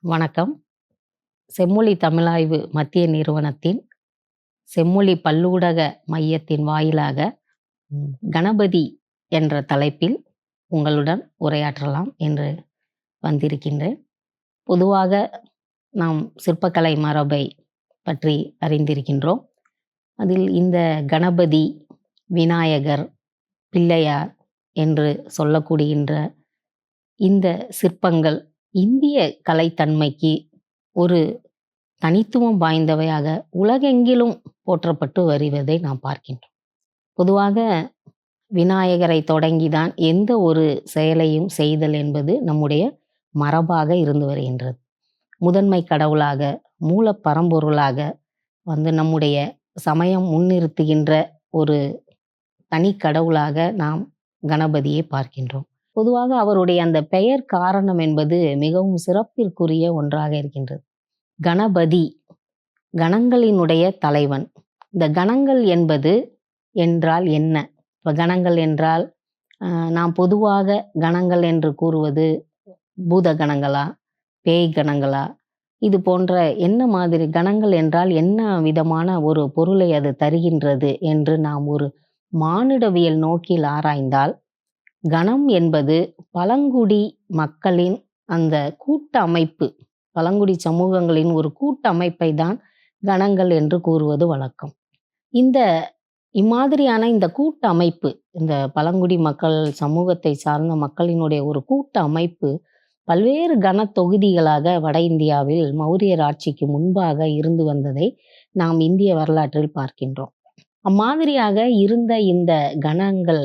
வணக்கம். செம்மொழி தமிழாய்வு மத்திய நிறுவனத்தின் செம்மொழி பல்லூடக மையத்தின் வாயிலாக கணபதி என்ற தலைப்பில் உங்களுடன் உரையாற்றலாம் என்று வந்திருக்கின்றேன். பொதுவாக நாம் சிற்பக்கலை மரபை பற்றி அறிந்திருக்கின்றோம். அதில் இந்த கணபதி, விநாயகர், பிள்ளையார் என்று சொல்லப்படுகின்ற இந்த சிற்பங்கள் இந்திய கலைத்தன்மைக்கு ஒரு தனித்துவம் வாய்ந்தவையாக உலகெங்கிலும் போற்றப்பட்டு வருவதை நாம் பார்க்கின்றோம். பொதுவாக விநாயகரை தொடங்கிதான் எந்த ஒரு செயலையும் செய்தல் என்பது நம்முடைய மரபாக இருந்து வருகின்றது. முதன்மை கடவுளாக, மூல பரம்பொருளாக நம்முடைய சமயம் முன்னிறுத்துகின்ற ஒரு தனி கடவுளாக நாம் கணபதியை பார்க்கின்றோம். பொதுவாக அவருடைய அந்த பெயர் காரணம் என்பது மிகவும் சிறப்பிற்குரிய ஒன்றாக இருக்கின்றது. கணபதி, கணங்களினுடைய தலைவன். இந்த கணங்கள் என்பது என்றால் என்ன? இப்போ கணங்கள் என்றால் நாம் பொதுவாக கணங்கள் என்று கூறுவது பூத கணங்களா, பேய் கணங்களா, இது போன்ற என்ன மாதிரி கணங்கள் என்றால் என்ன விதமான ஒரு பொருளை அது தருகின்றது என்று நாம் ஒரு மானுடவியல் நோக்கில் ஆராய்ந்தால், கணம் என்பது பழங்குடி மக்களின் அந்த கூட்டமைப்பு, பழங்குடி சமூகங்களின் ஒரு கூட்டமைப்பை தான் கணங்கள் என்று கூறுவது வழக்கம். இம்மாதிரியான இந்த கூட்டமைப்பு, இந்த பழங்குடி மக்கள் சமூகத்தை சார்ந்த மக்களினுடைய ஒரு கூட்ட அமைப்பு பல்வேறு கண தொகுதிகளாக வட இந்தியாவில் மௌரியர் ஆட்சிக்கு முன்பாக இருந்து வந்ததை நாம் இந்திய வரலாற்றில் பார்க்கின்றோம். அம்மாதிரியாக இருந்த இந்த கணங்கள்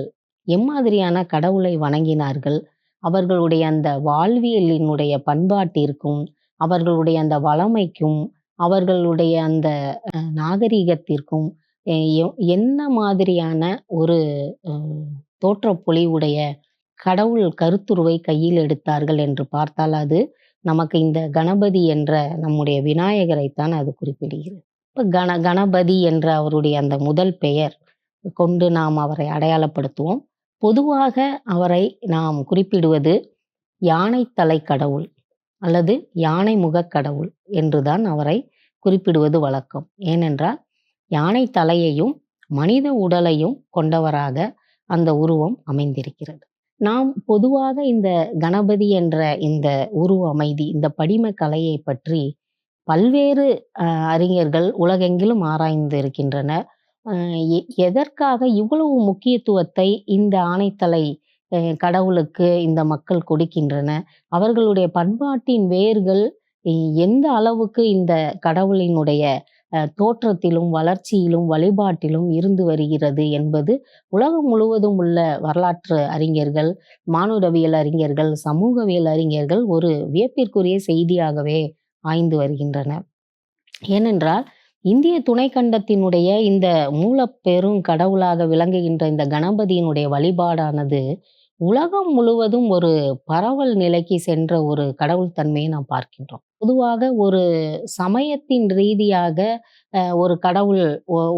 எம்மாதிரியான கடவுளை வணங்கினார்கள், அவர்களுடைய அந்த வாழ்வியலினுடைய பண்பாட்டிற்கும், அவர்களுடைய அந்த வளமைக்கும், அவர்களுடைய அந்த நாகரிகத்திற்கும் என்ன மாதிரியான ஒரு தோற்றப்பொலிவுடைய கடவுள் கருத்துருவை கையில் எடுத்தார்கள் என்று பார்த்தால் அது நமக்கு இந்த கணபதி என்ற நம்முடைய விநாயகரைத்தான் அது குறிப்பிடுகிறது. இப்போ கணபதி என்ற அவருடைய அந்த முதல் பெயர் கொண்டு நாம் அவரை அடையாளப்படுத்துவோம். பொதுவாக அவரை நாம் குறிப்பிடுவது யானை தலை கடவுள் அல்லது யானை முக கடவுள் என்றுதான் அவரை குறிப்பிடுவது வழக்கம். ஏனென்றால் யானை தலையையும் மனித உடலையும் கொண்டவராக அந்த உருவம் அமைந்திருக்கிறது. நாம் பொதுவாக இந்த கணபதி என்ற இந்த உருவ அமைதி, இந்த படிம கலையை பற்றி பல்வேறு அறிஞர்கள் உலகெங்கிலும் ஆராய்ந்து இருக்கின்றனர். எதற்காக இவ்வளவு முக்கியத்துவத்தை இந்த ஆனைத்தலை கடவுளுக்கு இந்த மக்கள் கொடுக்கின்றன, அவர்களுடைய பண்பாட்டின் வேர்கள் எந்த அளவுக்கு இந்த கடவுளினுடைய தோற்றத்திலும் வளர்ச்சியிலும் வழிபாட்டிலும் இருந்து வருகிறது என்பது உலகம் முழுவதும் உள்ள வரலாற்று அறிஞர்கள், மானுடவியல் அறிஞர்கள், சமூகவியல் அறிஞர்கள் ஒரு வியப்பிற்குரிய செய்தியாகவே ஆய்ந்து வருகின்றனர். ஏனென்றால் இந்திய துணைக்கண்டத்தினுடைய இந்த மூலப்பெரும் கடவுளாக விளங்குகின்ற இந்த கணபதியினுடைய வழிபாடானது உலகம் முழுவதும் ஒரு பரவல் நிலைக்கு சென்ற ஒரு கடவுள் தன்மையை நாம் பார்க்கின்றோம். பொதுவாக ஒரு சமயத்தின் ரீதியாக ஒரு கடவுள்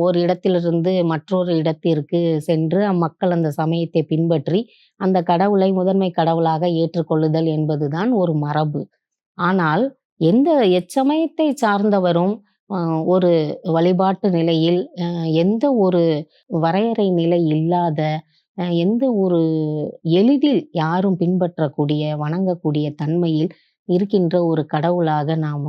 ஒரு இடத்திலிருந்து மற்றொரு இடத்திற்கு சென்று அம்மக்கள் அந்த சமயத்தை பின்பற்றி அந்த கடவுளை முதன்மை கடவுளாக ஏற்றுக்கொள்ளுதல் என்பதுதான் ஒரு மரபு. ஆனால் எச்சமயத்தை சார்ந்தவரும் ஒரு வழிபாட்டு நிலையில் எந்த ஒரு வரையறை நிலை இல்லாத, எந்த ஒரு எளிதில் யாரும் பின்பற்றக்கூடிய வணங்கக்கூடிய தன்மையில் இருக்கின்ற ஒரு கடவுளாக நாம்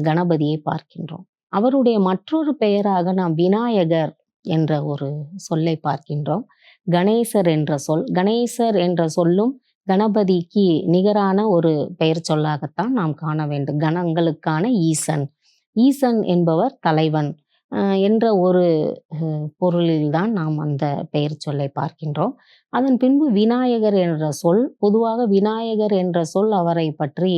கணபதியை பார்க்கின்றோம். அவருடைய மற்றொரு பெயராக நாம் விநாயகர் என்ற ஒரு சொல்லை பார்க்கின்றோம். கணேசர் என்ற சொல், கணேசர் என்ற சொல்லும் கணபதிக்கு நிகரான ஒரு பெயர் சொல்லாகத்தான் நாம் காண வேண்டும். கணங்களுக்கான ஈசன், ஈசன் என்பவர் தலைவன் என்ற ஒரு பொருளில்தான் நாம் அந்த பெயர் சொல்லை பார்க்கின்றோம். அதன் பின்பு விநாயகர் என்ற சொல், பொதுவாக விநாயகர் என்ற சொல் அவரை பற்றி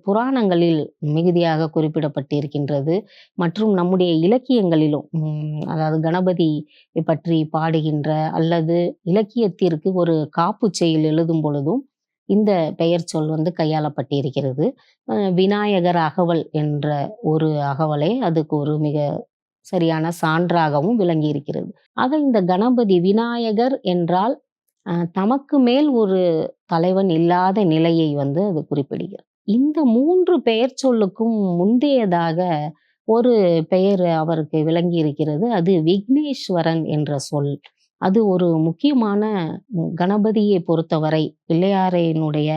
புராணங்களில் மிகுதியாக குறிப்பிடப்பட்டிருக்கின்றது. மற்றும் நம்முடைய இலக்கியங்களிலும், அதாவது கணபதி பற்றி பாடுகின்ற அல்லது இலக்கியத்திற்கு ஒரு காப்பு செயல் எழுதும் பொழுதும் இந்த பெயர் சொல் கையாளப்பட்டிருக்கிறது. விநாயகர் அகவல் என்ற ஒரு அகவலை அதுக்கு ஒரு மிக சரியான சான்றாகவும் விளங்கி இருக்கிறது. ஆக இந்த கணபதி விநாயகர் என்றால் தமக்கு மேல் ஒரு தலைவன் இல்லாத நிலையை அது குறிப்பிடுகிறது. இந்த 3 பெயர் சொல்லுக்கும் முந்தையதாக ஒரு பெயர் அவருக்கு விளங்கி இருக்கிறது. அது விக்னேஸ்வரன் என்ற சொல். அது ஒரு முக்கியமான கணபதியை பொறுத்தவரை, பிள்ளையாரினுடைய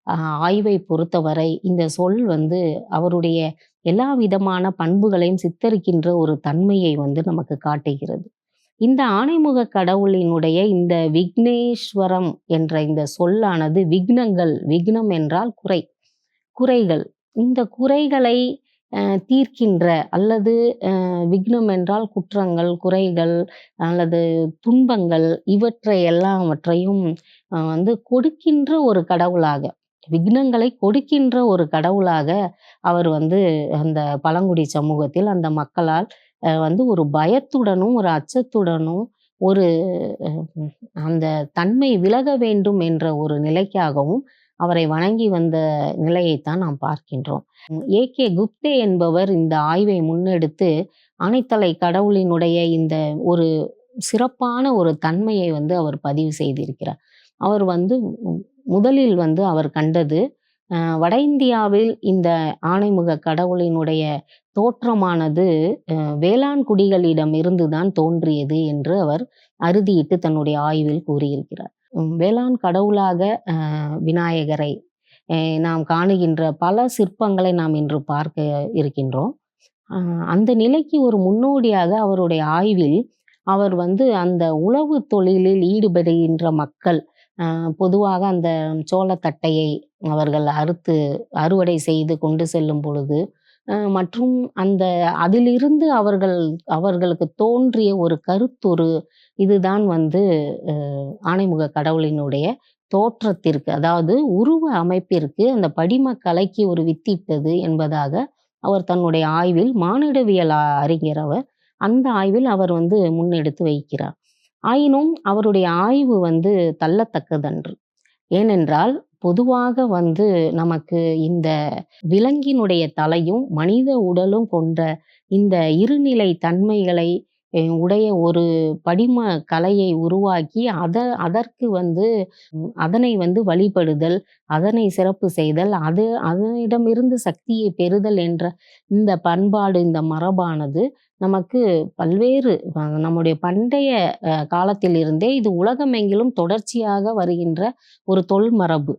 அ ஆய்வை பொறுத்தவரை இந்த சொல் வந்து அவருடைய எல்லா விதமான பண்புகளையும் சித்தரிக்கின்ற ஒரு தன்மையை வந்து நமக்கு காட்டுகிறது. இந்த ஆனைமுக கடவுளினுடைய இந்த விக்னேஸ்வரம் என்ற இந்த சொல்லானது விக்னங்கள், விக்னம் என்றால் குறை, குறைகள். இந்த குறைகளை தீர்க்கின்ற அல்லது விக்னம் என்றால் குற்றங்கள், குறைகள் அல்லது துன்பங்கள் இவற்றை எல்லாவற்றையும் வந்து கொடுக்கின்ற ஒரு கடவுளாக, விக்னங்களை கொடுக்கின்ற ஒரு கடவுளாக அவர் வந்து அந்த பழங்குடி சமூகத்தில் அந்த மக்களால் வந்து ஒரு பயத்துடனும், ஒரு அச்சத்துடனும், ஒரு அ அந்த தன்மை விலக வேண்டும் என்ற ஒரு நிலைக்காகவும் அவரை வணங்கி வந்த நிலையைத்தான் நாம் பார்க்கின்றோம். ஏ.கே. குப்தே என்பவர் இந்த ஆய்வை முன்னெடுத்து ஆனைத்தலை கடவுளினுடைய இந்த ஒரு சிறப்பான ஒரு தன்மையை வந்து அவர் பதிவு செய்திருக்கிறார். அவர் வந்து முதலில் வந்து அவர் கண்டது வட இந்தியாவில் இந்த ஆனைமுக கடவுளினுடைய தோற்றமானது வேளாண் குடிகளிடம் இருந்துதான் தோன்றியது என்று அவர் அறுதியிட்டு தன்னுடைய ஆய்வில் கூறியிருக்கிறார். வேளாண் கடவுளாக விநாயகரை நாம் காணுகின்ற பல சிற்பங்களை நாம் இன்று பார்க்க இருக்கின்றோம். அந்த நிலைக்கு ஒரு முன்னோடியாக அவருடைய ஆய்வில் அவர் வந்து அந்த உழவு தொழிலில் ஈடுபடுகின்ற மக்கள் பொதுவாக அந்த சோளத்தட்டையை அவர்கள் அறுவடை செய்து கொண்டு செல்லும் பொழுது மற்றும் அந்த அதிலிருந்து அவர்களுக்கு தோன்றிய ஒரு கருத்துரு இதுதான் வந்து ஆனைமுக கடவுளினுடைய தோற்றத்திற்கு, அதாவது உருவ அமைப்பிற்கு அந்த படிம கலைக்கு ஒரு வித்திட்டது என்பதாக அவர் தன்னுடைய ஆய்வில், மானிடவியல் அறிஞர் அவர், அந்த ஆய்வில் அவர் வந்து முன்னெடுத்து வைக்கிறார். ஆயினும் அவருடைய ஆய்வு வந்து தள்ளத்தக்கதன்று. ஏனென்றால் பொதுவாக வந்து நமக்கு இந்த விலங்கினுடைய தலையும் மனித உடலும் கொண்ட இந்த இருநிலை தன்மைகளை உடைய ஒரு படிம கலையை உருவாக்கி அதற்கு வந்து அதனை வந்து வழிபடுதல், அதனை சிறப்பு செய்தல், அதனிடமிருந்து சக்தியை பெறுதல் என்ற இந்த பண்பாடு, இந்த மரபானது நமக்கு பல்வேறு நம்முடைய பண்டைய காலத்திலிருந்தே இது உலகமெங்கிலும் தொடர்ச்சியாக வருகின்ற ஒரு தொல்மரபு.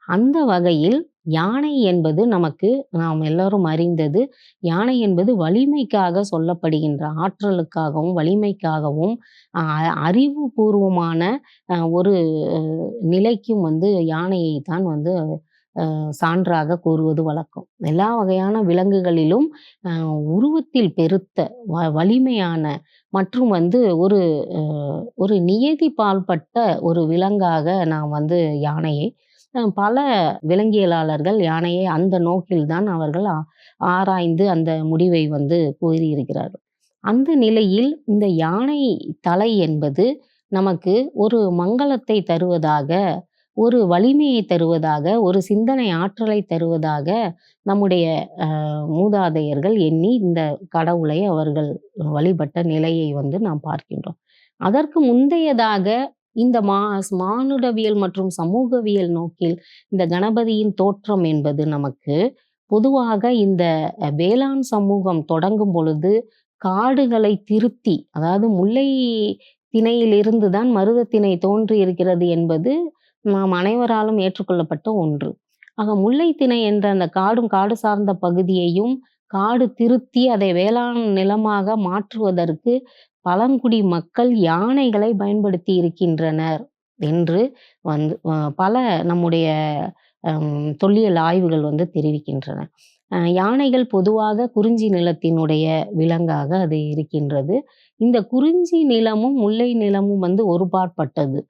அந்த வகையில் யானை என்பது நமக்கு நாம் எல்லோரும் அறிந்தது. யானை என்பது வலிமைக்காக சொல்லப்படுகின்ற ஆற்றலுக்காகவும், வலிமைக்காகவும், அறிவுபூர்வமான ஒரு நிலைக்கும் வந்து யானையை தான் வந்து சான்றாக கூறுவது வழக்கம். எல்லா வகையான விலங்குகளிலும் உருவத்தில் பெருத்த வலிமையான மற்றும் வந்து ஒரு நியதி பால்பட்ட ஒரு விலங்காக நாம் வந்து யானையை பல விலங்கியலாளர்கள் யானையை அந்த நோக்கில்தான் அவர்கள் ஆராய்ந்து அந்த முடிவை வந்து கூறியிருக்கிறார்கள். அந்த நிலையில் இந்த யானை தலை என்பது நமக்கு ஒரு மங்களத்தை தருவதாக, ஒரு வலிமையை தருவதாக, ஒரு சிந்தனை ஆற்றலை தருவதாக நம்முடைய மூதாதையர்கள் எண்ணி இந்த கடவுளை அவர்கள் வழிபட்ட நிலையை வந்து நாம் பார்க்கின்றோம். அதற்கு முந்தையதாக இந்த மானுடவியல் மற்றும் சமூகவியல் நோக்கில் இந்த கணபதியின் தோற்றம் என்பது நமக்கு பொதுவாக இந்த வேளாண் சமூகம் தொடங்கும் பொழுது காடுகளை திருத்தி, அதாவது முல்லை திணையிலிருந்து தான் மருதத்திணை தோன்றி இருக்கிறது என்பது நாம் அனைவராலும் ஏற்றுக்கொள்ளப்பட்ட ஒன்று. ஆக முல்லை திணை என்ற அந்த காடு சார்ந்த பகுதியையும் காடு திருத்தி அதை வேளாண் நிலமாக மாற்றுவதற்கு பழங்குடி மக்கள் யானைகளை பயன்படுத்தி இருக்கின்றனர் என்று வந்து பல நம்முடைய தொல்லியல் ஆய்வுகள் வந்து தெரிவிக்கின்றன. யானைகள் பொதுவாக குறிஞ்சி நிலத்தினுடைய விலங்காக அது இருக்கின்றது. இந்த குறிஞ்சி நிலமும் முல்லை நிலமும் வந்து ஒருபாற்பட்டது.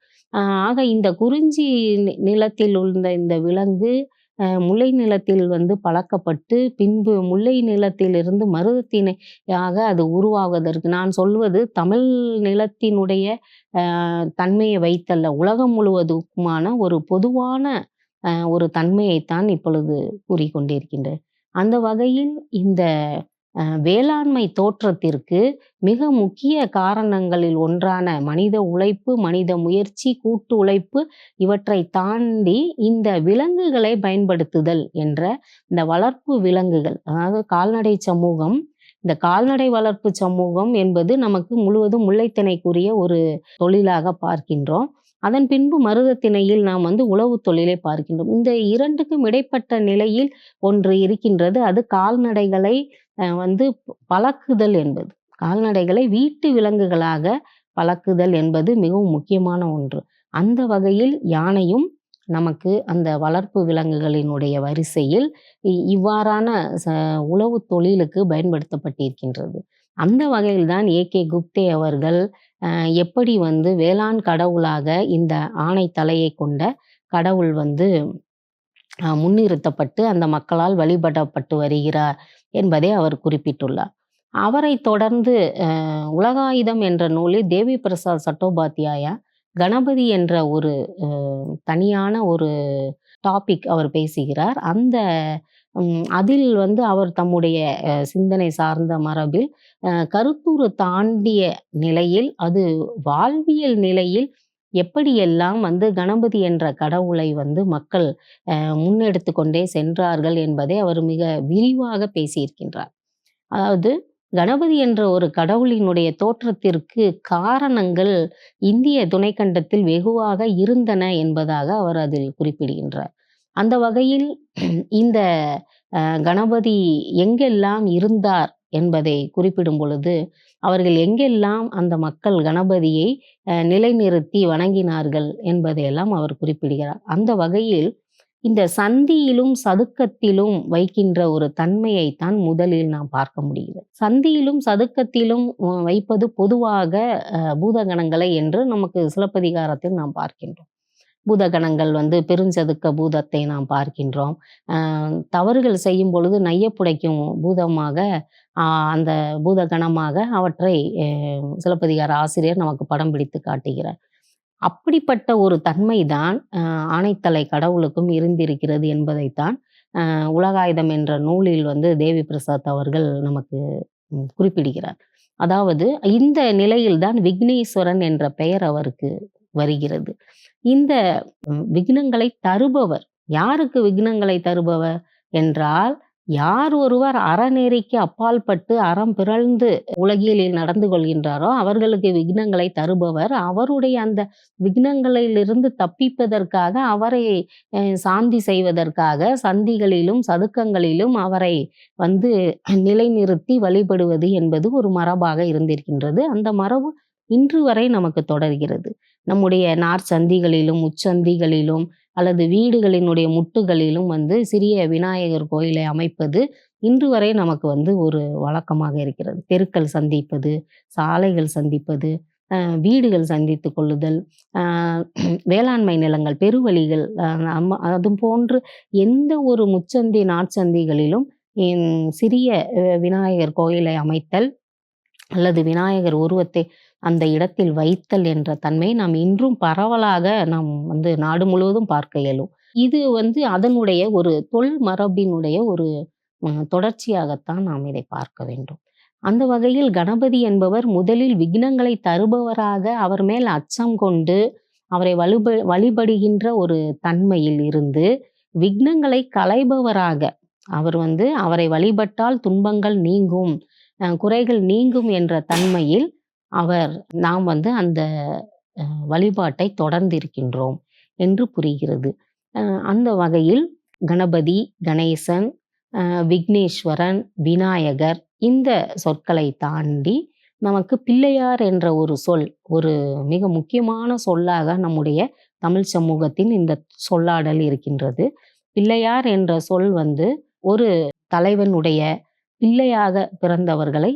ஆக இந்த குறிஞ்சி நிலத்தில் உள்ள இந்த விலங்கு முல்லை நிலத்தில் வந்து பழக்கப்பட்டு பின்பு முல்லை நிலத்திலிருந்து மருதத்திணையாக அது உருவாவதற்கு, நான் சொல்வது தமிழ் நிலத்தினுடைய தன்மையை வைத்தல்ல, உலகம் முழுவதுக்குமான ஒரு பொதுவான ஒரு தன்மையைத்தான் இப்பொழுது கூறிக்கொண்டிருக்கின்றேன். அந்த வகையில் இந்த வேளாண்மை தோற்றத்திற்கு மிக முக்கிய காரணங்களில் ஒன்றான மனித உழைப்பு, மனித முயற்சி, கூட்டு உழைப்பு இவற்றை தாண்டி இந்த விலங்குகளை பயன்படுத்துதல் என்ற இந்த வளர்ப்பு விலங்குகள், அதாவது கால்நடை சமூகம். இந்த கால்நடை வளர்ப்பு சமூகம் என்பது நமக்கு முழுவதும் முல்லைத்திணைக்குரிய ஒரு தொழிலாக பார்க்கின்றோம். அதன் பின்பு மருதத்திணையில் நாம் உழவு தொழிலை பார்க்கின்றோம். இந்த இரண்டுக்கும் இடைப்பட்ட நிலையில் ஒன்று இருக்கின்றது. அது கால்நடைகளை பழக்குதல் என்பது. கால்நடைகளை வீட்டு விலங்குகளாக பழக்குதல் என்பது மிகவும் முக்கியமான ஒன்று. அந்த வகையில் யானையும் நமக்கு அந்த வளர்ப்பு விலங்குகளினுடைய வரிசையில் இவ்வாறான உழவு தொழிலுக்கு பயன்படுத்தப்பட்டிருக்கின்றது. அந்த வகையில்தான் ஏகே குப்தே அவர்கள் எப்படி வேளாண் கடவுளாக இந்த ஆணை தலையை கொண்ட கடவுள் முன்னிறுத்தப்பட்டு அந்த மக்களால் வழிபடப்பட்டு வருகிறார் என்பதை அவர் குறிப்பிட்டுள்ளார். அவரை தொடர்ந்து உலகாயுதம் என்ற நூலில் தேவி பிரசாத் சட்டோபாத்யாயா கணபதி என்ற ஒரு தனியான ஒரு டாபிக் அவர் பேசுகிறார். அந்த அதில் அவர் தம்முடைய சிந்தனை சார்ந்த மரபில் கருத்துரு தாண்டிய நிலையில், அது வாழ்வியல் நிலையில் எப்படியெல்லாம் கணபதி என்ற கடவுளை மக்கள் முன்னெடுத்து கொண்டே சென்றார்கள் என்பதை அவர் மிக விரிவாக பேசியிருக்கின்றார். அதாவது கணபதி என்ற ஒரு கடவுளினுடைய தோற்றத்திற்கு காரணங்கள் இந்திய துணைக்கண்டத்தில் வெகுவாக இருந்தன என்பதாக அவர் அதில் குறிப்பிடுகின்றார். அந்த வகையில் இந்த கணபதி எங்கெல்லாம் இருந்தார் என்பதை குறிப்பிடும் பொழுது, அவர்கள் எங்கெல்லாம் அந்த மக்கள் கணபதியை நிலைநிறுத்தி வணங்கினார்கள் என்பதையெல்லாம் அவர் குறிப்பிடுகிறார். அந்த வகையில் இந்த சந்தியிலும் சதுக்கத்திலும் வைக்கின்ற ஒரு தன்மையைத்தான் முதலில் நாம் பார்க்க முடிகிறது. சந்தியிலும் சதுக்கத்திலும் வைப்பது பொதுவாக பூதகணங்களை என்று நமக்கு சிலப்பதிகாரத்தில் நாம் பார்க்கின்றோம். பூதகணங்கள் பெருஞ்சதுக்க பூதத்தை நாம் பார்க்கின்றோம். தவறுகள் செய்யும் பொழுது நையப்புடைக்கும் பூதமாக அந்த பூதகணமாக அவற்றை சிலப்பதிகார ஆசிரியர் நமக்கு படம் பிடித்து காட்டுகிறார். அப்படிப்பட்ட ஒரு தன்மைதான் ஆனைத்தலை கடவுளுக்கும் இருந்திருக்கிறது என்பதைத்தான் உலகாயுதம் என்ற நூலில் தேவி பிரசாத் அவர்கள் நமக்கு குறிப்பிடுகிறார். அதாவது இந்த நிலையில்தான் விக்னேஸ்வரன் என்ற பெயர் அவருக்கு வருகிறது. இந்த விக்னங்களை தருபவர், யாருக்கு விக்னங்களை தருபவர் என்றால், யார் ஒருவர் அறநெறிக்கு அப்பால் பட்டு அறம் பிறழ்ந்து உலகியலில் நடந்து கொள்கின்றாரோ அவர்களுக்கு விக்னங்களை தருபவர். அவருடைய அந்த விக்னங்களிலிருந்து தப்பிப்பதற்காக, அவரை சாந்தி செய்வதற்காக சந்திகளிலும் சதுக்கங்களிலும் அவரை நிலைநிறுத்தி வழிபடுவது என்பது ஒரு மரபாக இருந்திருக்கின்றது. அந்த மரபு இன்று வரை நமக்கு தொடர்கிறது. நம்முடைய நார்ச்சந்திகளிலும் உச்சந்திகளிலும் அல்லது வீடுகளினுடைய முட்டுகளிலும் சிறிய விநாயகர் கோயிலை அமைப்பது இன்று வரை நமக்கு ஒரு வழக்கமாக இருக்கிறது. தெருக்கள் சந்திப்பது, சாலைகள் சந்திப்பது, வீடுகள் சந்தித்து கொள்ளுதல், வேளாண்மை நிலங்கள், பெருவழிகள், அது போன்று எந்த ஒரு முச்சந்தி நாற்சந்திகளிலும் சிறிய விநாயகர் கோயிலை அமைத்தல் அல்லது விநாயகர் உருவத்தை அந்த இடத்தில் வைத்தல் என்ற தன்மை நாம் இன்றும் பரவலாக நாம் நாடு முழுவதும் பார்க்க இயலும். இது அதனுடைய ஒரு தொல் மரபினுடைய ஒரு தொடர்ச்சியாகத்தான் நாம் இதை பார்க்க வேண்டும். அந்த வகையில் கணபதி என்பவர் முதலில் விக்னங்களை தருபவராக, அவர் மேல் அச்சம் கொண்டு அவரை வழிபடுகின்ற ஒரு தன்மையில் இருந்து விக்னங்களை களைபவராக, அவர் அவரை வழிபட்டால் துன்பங்கள் நீங்கும், குறைகள் நீங்கும் என்ற தன்மையில் நாம் அந்த வழிபாட்டை தொடர்ந்திருக்கின்றோம் என்று புரிகிறது. அந்த வகையில் கணபதி, கணேசன், விக்னேஸ்வரன், விநாயகர் இந்த சொற்களை தாண்டி நமக்கு பிள்ளையார் என்ற ஒரு சொல் ஒரு மிக முக்கியமான சொல்லாக நம்முடைய தமிழ் சமூகத்தின் இந்த சொல்லாடல் இருக்கின்றது. பிள்ளையார் என்ற சொல் ஒரு தலைவனுடைய பிள்ளையாக பிறந்தவர்களை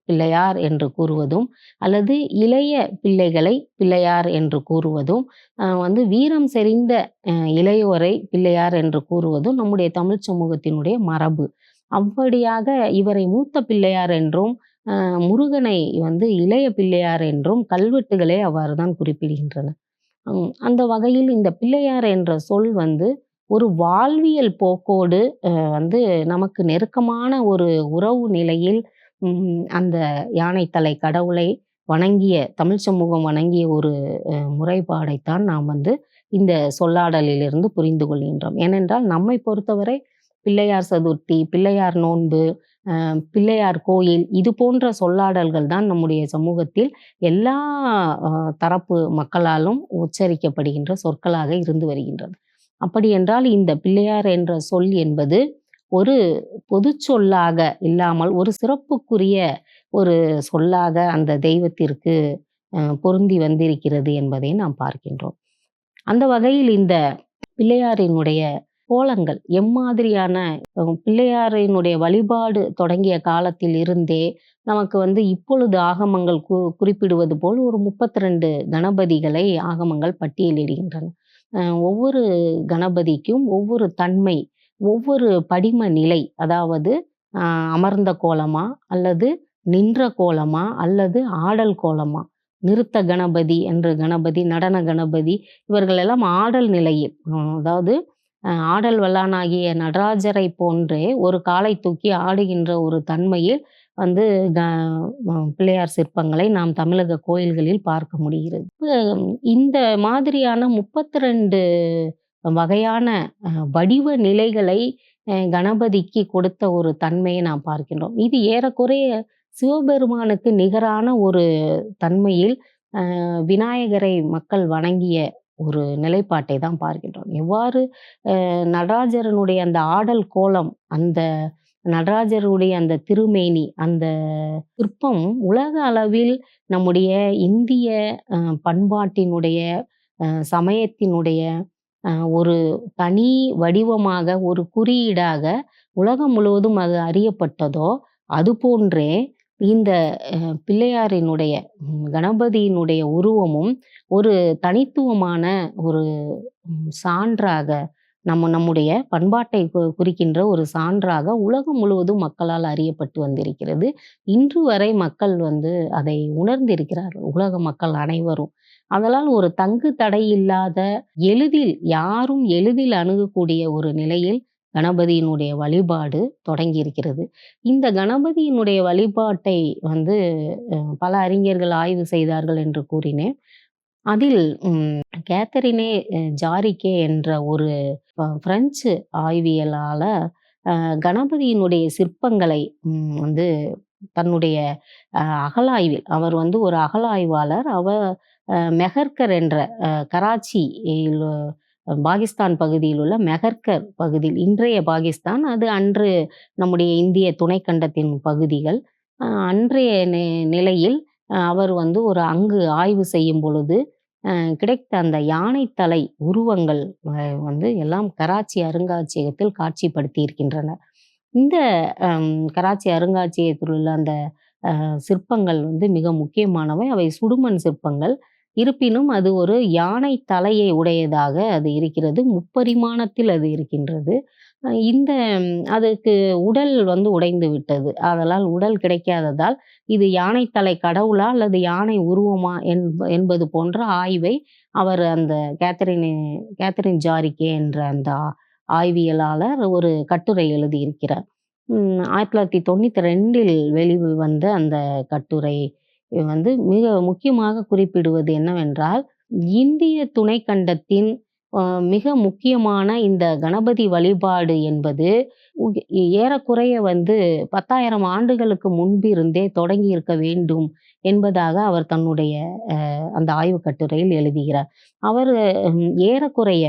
பிள்ளையார் என்று கூறுவதும், அல்லது இளைய பிள்ளைகளை பிள்ளையார் என்று கூறுவதும், வீரம் செறிந்த இளையோரை பிள்ளையார் என்று கூறுவதும் நம்முடைய தமிழ் சமூகத்தினுடைய மரபு. அப்படியாக இவரை மூத்த பிள்ளையார் என்றும், முருகனை இளைய பிள்ளையார் என்றும் கல்வெட்டுகளே அவ்வாறு தான் குறிப்பிடுகின்றன. அந்த வகையில் இந்த பிள்ளையார் என்ற சொல் ஒரு வாழ்வியல் போக்கோடு வந்து நமக்கு நெருக்கமான ஒரு உறவு நிலையில் அந்த யானைத்தலை கடவுளை வணங்கிய தமிழ் சமூகம் வணங்கிய ஒரு முறைப்பாடைத்தான் நாம் வந்து இந்த சொல்லாடலிலிருந்து புரிந்து கொள்கின்றோம். ஏனென்றால் நம்மை பொறுத்தவரை பிள்ளையார் சதுர்த்தி, பிள்ளையார் நோன்பு, பிள்ளையார் கோயில் இது போன்ற சொல்லாடல்கள் தான் நம்முடைய சமூகத்தில் எல்லா தரப்பு மக்களாலும் உச்சரிக்கப்படுகின்ற சொற்களாக இருந்து வருகின்றது. அப்படி என்றால் இந்த பிள்ளையார் என்ற சொல் என்பது ஒரு பொது சொல்லாக இல்லாமல் ஒரு சிறப்புக்குரிய ஒரு சொல்லாக அந்த தெய்வத்திற்கு பொருந்தி வந்திருக்கிறது என்பதை நாம் பார்க்கின்றோம். அந்த வகையில் இந்த பிள்ளையாரினுடைய கோலங்கள் எம்மாதிரியான பிள்ளையாரினுடைய வழிபாடு தொடங்கிய காலத்தில் இருந்தே நமக்கு வந்து இப்பொழுது ஆகமங்கள் குறிப்பிடுவது போல் ஒரு 32 கணபதிகளை ஆகமங்கள் பட்டியலிடுகின்றன. ஒவ்வொரு கணபதிக்கும் ஒவ்வொரு தன்மை, ஒவ்வொரு படிம நிலை, அதாவது அமர்ந்த கோலமா அல்லது நின்ற கோலமா அல்லது ஆடல் கோலமா, நிறுத்த கணபதி என்று கணபதி, நடன கணபதி இவர்கள் எல்லாம் ஆடல் நிலையில், அதாவது ஆடல் வல்லானாகிய நடராஜரை போன்றே ஒரு காலை தூக்கி ஆடுகின்ற ஒரு தன்மையில் வந்து பிள்ளையார் சிற்பங்களை நாம் தமிழக கோயில்களில் பார்க்க முடிகிறது. இந்த மாதிரியான 32 வகையான வடிவ நிலைகளை கணபதிக்கு கொடுத்த ஒரு தன்மையை நாம் பார்க்கின்றோம். இது ஏறக்குறைய சிவபெருமானுக்கு நிகரான ஒரு தன்மையில் விநாயகரை மக்கள் வணங்கிய ஒரு நிலைப்பாட்டை தான் பார்க்கின்றோம். எவ்வாறு நடராஜரனுடைய அந்த ஆடல் கோலம், அந்த நடராஜருடைய அந்த திருமேனி, அந்த சிற்பம் உலக அளவில் நம்முடைய இந்திய பண்பாட்டினுடைய சமயத்தினுடைய ஒரு தனி வடிவமாக, ஒரு குறியீடாக உலகம் முழுவதும் அது அறியப்பட்டதோ அதுபோன்றே இந்த பிள்ளையாரினுடைய கணபதியினுடைய உருவமும் ஒரு தனித்துவமான ஒரு சான்றாக நம்முடைய பண்பாட்டை குறிக்கின்ற ஒரு சான்றாக உலகம் முழுவதும் மக்களால் அறியப்பட்டு வந்திருக்கிறது. இன்று வரை மக்கள் வந்து அதை உணர்ந்திருக்கிறார்கள், உலக மக்கள் அனைவரும். அதனால் ஒரு தங்கு தடை இல்லாத யாரும் எளிதில் அணுகக்கூடிய ஒரு நிலையில் கணபதியினுடைய வழிபாடு தொடங்கி இருக்கிறது. இந்த கணபதியினுடைய வழிபாட்டை வந்து பல அறிஞர்கள் ஆய்வு செய்தார்கள் என்று கூறினேன். அதில் கேத்தரினே ஜாரிகே என்ற ஒரு பிரெஞ்சு ஆய்வியலாளர் கணபதியினுடைய சிற்பங்களை வந்து தன்னுடைய அகழாய்வில், அவர் வந்து ஒரு அகழாய்வாளர். அவர் மெஹர்கர் என்ற கராச்சியில் பாகிஸ்தான் பகுதியில் உள்ள மெஹர்கர் பகுதியில், இன்றைய பாகிஸ்தான், அது அன்று நம்முடைய இந்திய துணைக்கண்டத்தின் பகுதிகள். அன்றைய நிலையில் அவர் வந்து அங்கு ஆய்வு செய்யும் பொழுது கிடைத்த அந்த யானைத்தலை உருவங்கள் வந்து எல்லாம் கராச்சி அருங்காட்சியகத்தில் காட்சிப்படுத்தி இருக்கின்றனர். இந்த கராச்சி அருங்காட்சியகத்தில் உள்ள அந்த சிற்பங்கள் வந்து மிக முக்கியமானவை. அவை சுடுமண் சிற்பங்கள். இருப்பினும் அது ஒரு யானை தலையை உடையதாக அது இருக்கிறது. முப்பரிமாணத்தில் அது இருக்கின்றது. அதுக்கு உடல் வந்து உடைந்து விட்டது. அதனால் உடல் கிடைக்காததால் இது யானைத்தலை கடவுளா அல்லது யானை உருவமா என்பது போன்ற ஆய்வை அவர் அந்த கேத்தரின் ஜாரிகே என்ற அந்த ஆய்வியலாளர் ஒரு கட்டுரை எழுதியிருக்கிறார். 1992 வெளிவந்த அந்த கட்டுரை வந்து மிக முக்கியமாக குறிப்பிடுவது என்னவென்றால், இந்திய துணைக்கண்டத்தின் மிக முக்கியமான இந்த கணபதி வழிபாடு என்பது ஏறக்குறைய வந்து 10,000 ஆண்டுகளுக்கு முன்பிருந்தே தொடங்கி இருக்க வேண்டும் என்பதாக அவர் தன்னுடைய அந்த ஆய்வு கட்டுரையில் எழுதுகிறார். அவர் ஏறக்குறைய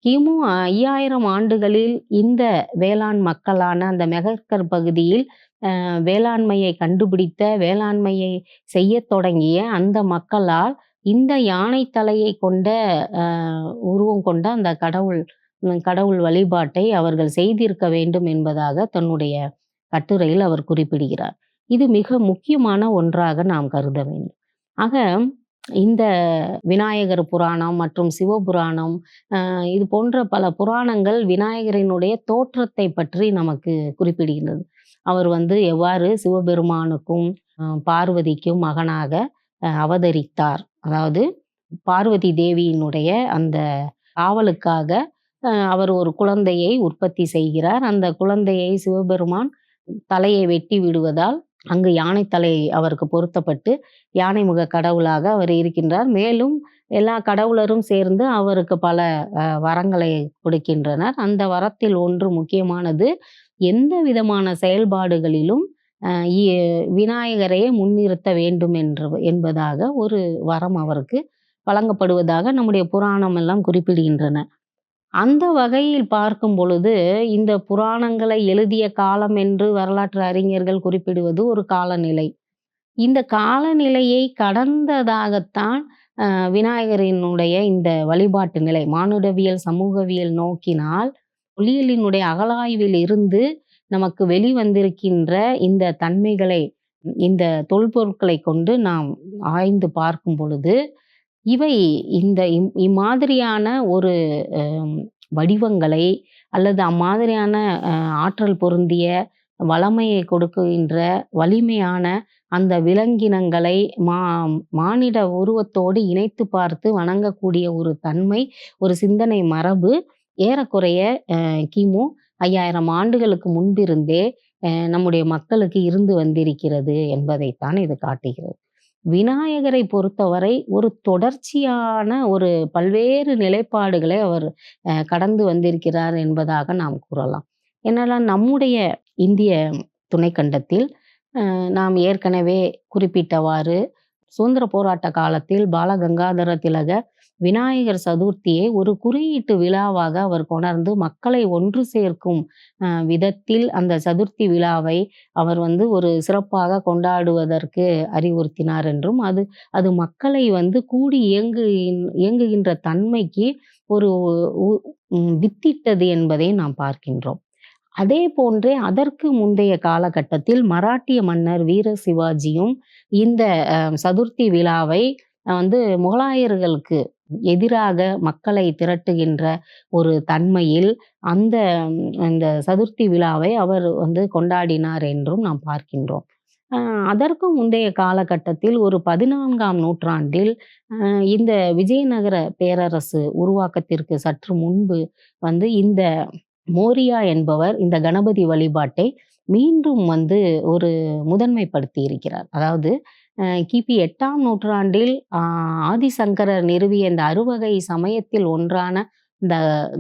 கிமு 5000 ஆண்டுகளில் இந்த வேளாண் மக்களான அந்த மெஹர்கர் பகுதியில் வேளாண்மையை கண்டுபிடித்த, வேளாண்மையை செய்ய தொடங்கிய அந்த மக்களால் இந்த யானை தலையை கொண்ட உருவம் கொண்ட அந்த கடவுள் வழிபாட்டை அவர்கள் செய்திருக்க வேண்டும் என்பதாக தன்னுடைய கட்டுரையில் அவர் குறிப்பிடுகிறார். இது மிக முக்கியமான ஒன்றாக நாம் கருத வேண்டும். ஆக இந்த விநாயகர் புராணம் மற்றும் சிவபுராணம் இது போன்ற பல புராணங்கள் விநாயகரினுடைய தோற்றத்தை பற்றி நமக்கு குறிப்பிடுகின்றது. அவர் வந்து எவ்வாறு சிவபெருமானுக்கும் பார்வதிக்கும் மகனாக அவதரித்தார், அதாவது பார்வதி தேவியினுடைய அந்த காவலுக்காக அவர் ஒரு குழந்தையை உற்பத்தி செய்கிறார். அந்த குழந்தையை சிவபெருமான் தலையை வெட்டி விடுவதால், அங்கு யானை தலை அவருக்கு பொருத்தப்பட்டு, யானை முக கடவுளாக அவர் இருக்கின்றார். மேலும் எல்லா கடவுளரும் சேர்ந்து அவருக்கு பல வரங்களை கொடுக்கின்றனர். அந்த வரத்தில் ஒன்று முக்கியமானது, எந்த விதமான செயல்பாடுகளிலும் அ இ விநாயகரையே முன்னிறுத்த வேண்டும் என்பதாக ஒரு வரம் அவருக்கு வழங்கப்படுவதாக நம்முடைய புராணம் எல்லாம் குறிப்பிடுகின்றன. அந்த வகையில் பார்க்கும் பொழுது, இந்த புராணங்களை எழுதிய காலம் என்று வரலாற்று அறிஞர்கள் குறிப்பிடுவது ஒரு காலநிலை. இந்த காலநிலையை கடந்ததாகத்தான் விநாயகரினுடைய இந்த வழிபாட்டு நிலை, மானுடவியல், சமூகவியல் நோக்கினால், ஒளியியலினுடைய அகழாய்வில் இருந்து நமக்கு வெளிவந்திருக்கின்ற இந்த தன்மைகளை, இந்த தொல்பொருட்களை கொண்டு நாம் ஆய்ந்து பார்க்கும் பொழுது, இவை இந்த இம்மாதிரியான ஒரு வடிவங்களை அல்லது அம்மாதிரியான ஆற்றல் பொருந்திய வளமையை கொடுக்கின்ற வலிமையான அந்த விலங்கினங்களை மானிட உருவத்தோடு இணைத்து பார்த்து வணங்கக்கூடிய ஒரு தன்மை, ஒரு சிந்தனை மரபு ஏறக்குறைய கிமு 5000 ஆண்டுகளுக்கு முன்பிருந்தே நம்முடைய மக்களுக்கு இருந்து வந்திருக்கிறது என்பதைத்தான் இது காட்டுகிறது. விநாயகரை பொறுத்தவரை ஒரு தொடர்ச்சியான ஒரு பல்வேறு நிலைப்பாடுகளை அவர் கடந்து வந்திருக்கிறார் என்பதாக நாம் கூறலாம். என்னெல்லாம் நம்முடைய இந்திய துணைக்கண்டத்தில் நாம் ஏற்கனவே குறிப்பிட்டவாறு சுதந்திர போராட்ட காலத்தில் பாலகங்காதர திலகர் விநாயகர் சதுர்த்தியை ஒரு குறியீட்டு விழாவாக அவர் கொணர்ந்து மக்களை ஒன்று சேர்க்கும் விதத்தில் அந்த சதுர்த்தி விழாவை அவர் ஒரு சிறப்பாக கொண்டாடுவதற்கு அறிவுறுத்தினார் என்றும், அது மக்களை கூடி இயங்குகின்ற தன்மைக்கு ஒரு வித்திட்டது என்பதை நாம் பார்க்கின்றோம். அதே போன்றே அதற்கு முந்தைய காலகட்டத்தில் மராட்டிய மன்னர் வீர சிவாஜியும் இந்த சதுர்த்தி விழாவை முகலாயர்களுக்கு எதிராக மக்களை திரட்டுகின்ற ஒரு தன்மையில் அந்த சதுர்த்தி விழாவை அவர் கொண்டாடினார் என்றும் நாம் பார்க்கின்றோம். அதற்கு முந்தைய காலகட்டத்தில் ஒரு 14ஆம் நூற்றாண்டில் இந்த விஜயநகர பேரரசு உருவாக்கத்திற்கு சற்று முன்பு இந்த மோரியா என்பவர் இந்த கணபதி வழிபாட்டை மீண்டும் ஒரு முதன்மைப்படுத்தி இருக்கிறார். அதாவது கிபி 8ஆம் நூற்றாண்டில் ஆதிசங்கரர் நிறுவிய இந்த அறுவகை சமயத்தில் ஒன்றான இந்த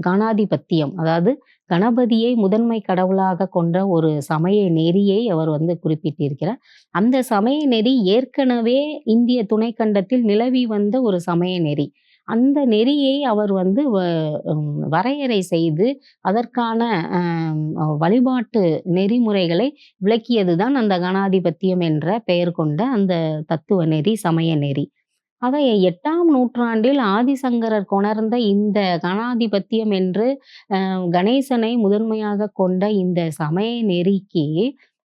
கணாதிபத்தியம், அதாவது கணபதியை முதன்மை கடவுளாக கொண்ட ஒரு சமய நெறியை அவர் குறிப்பிட்டிருக்கிறார். அந்த சமய நெறி ஏற்கனவே இந்திய துணைக்கண்டத்தில் நிலவி வந்த ஒரு சமய நெறி. அந்த நெறியை அவர் வரையறை செய்து அதற்கான வழிபாட்டு நெறிமுறைகளை விளக்கியதுதான் அந்த கணாதிபத்தியம் என்ற பெயர் கொண்ட அந்த தத்துவ நெறி, சமய நெறி. ஆக 8ஆம் நூற்றாண்டில் ஆதிசங்கரர் கொணர்ந்த இந்த கணாதிபத்தியம் என்று கணேசனை முதன்மையாக கொண்ட இந்த சமய நெறிக்கு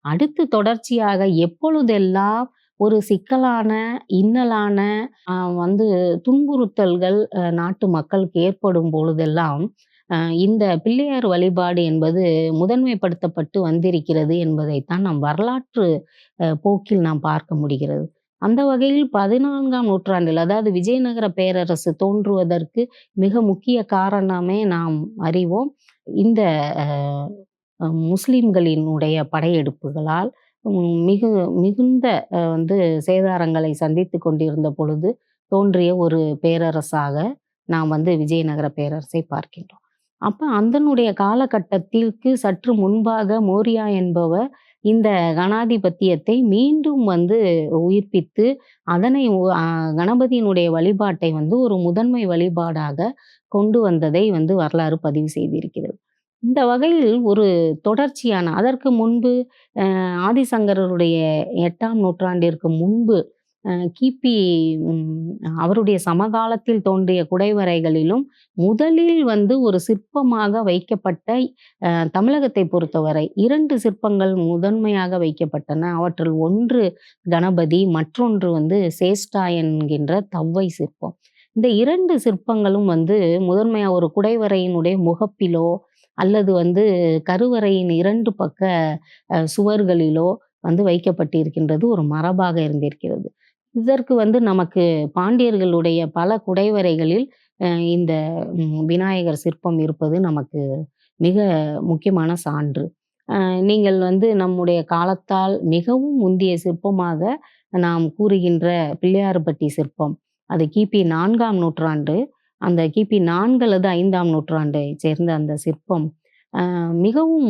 அடுத்து தொடர்ச்சியாக எப்பொழுதெல்லாம் ஒரு சிக்கலான, இன்னலான துன்புறுத்தல்கள் நாட்டு மக்களுக்கு ஏற்படும் பொழுதெல்லாம் இந்த பிள்ளையார் வழிபாடு என்பது முதன்மைப்படுத்தப்பட்டு வந்திருக்கிறது என்பதைத்தான் நாம் வரலாற்று போக்கில் நாம் பார்க்க முடிகிறது. அந்த வகையில் 14ஆம் நூற்றாண்டில், அதாவது விஜயநகர பேரரசு தோன்றுவதற்கு மிக முக்கிய காரணமே நாம் அறிவோம். இந்த முஸ்லிம்களினுடைய படையெடுப்புகளால் மிகுந்த சேதாரங்களை சந்தித்து கொண்டிருந்த பொழுது தோன்றிய ஒரு பேரரசாக நாம் விஜயநகர பேரரசை பார்க்கின்றோம். அப்ப அதனுடைய காலகட்டத்திற்கு சற்று முன்பாக மோரியா என்பவர் இந்த கணாதிபத்தியத்தை மீண்டும் உயிர்ப்பித்து அதனை கணபதியினுடைய வழிபாட்டை ஒரு முதன்மை வழிபாடாக கொண்டு வந்ததை வரலாறு பதிவு செய்திருக்கிறது. இந்த வகையில் ஒரு தொடர்ச்சியான, அதற்கு முன்பு ஆதிசங்கரருடைய 8ஆம் நூற்றாண்டிற்கு முன்பு கிபி அவருடைய சமகாலத்தில் தோன்றிய குடைவரைகளிலும் முதலில் ஒரு சிற்பமாக வைக்கப்பட்ட, தமிழகத்தை பொறுத்தவரை 2 சிற்பங்கள் முதன்மையாக வைக்கப்பட்டன. அவற்றில் ஒன்று கணபதி, மற்றொன்று சேஷ்டா என்கின்ற தவ்வை சிற்பம். இந்த 2 சிற்பங்களும் முதன்மையாக ஒரு குடைவரையினுடைய முகப்பிலோ அல்லது கருவறையின் 2 பக்க சுவர்களிலோ வைக்கப்பட்டிருக்கின்றது ஒரு மரபாக இருந்திருக்கிறது. இதற்கு நமக்கு பாண்டியர்களுடைய பல குடைவரைகளில் இந்த விநாயகர் சிற்பம் இருப்பது நமக்கு மிக முக்கியமான சான்று. நீங்கள் நம்முடைய காலத்தால் மிகவும் முந்திய சிற்பமாக நாம் கூறுகின்ற பிள்ளையார்பட்டி சிற்பம். அது கிபி 4ஆம் நூற்றாண்டு. அந்த கிபி 4 அல்லது 5ஆம் நூற்றாண்டை சேர்ந்த அந்த சிற்பம் மிகவும்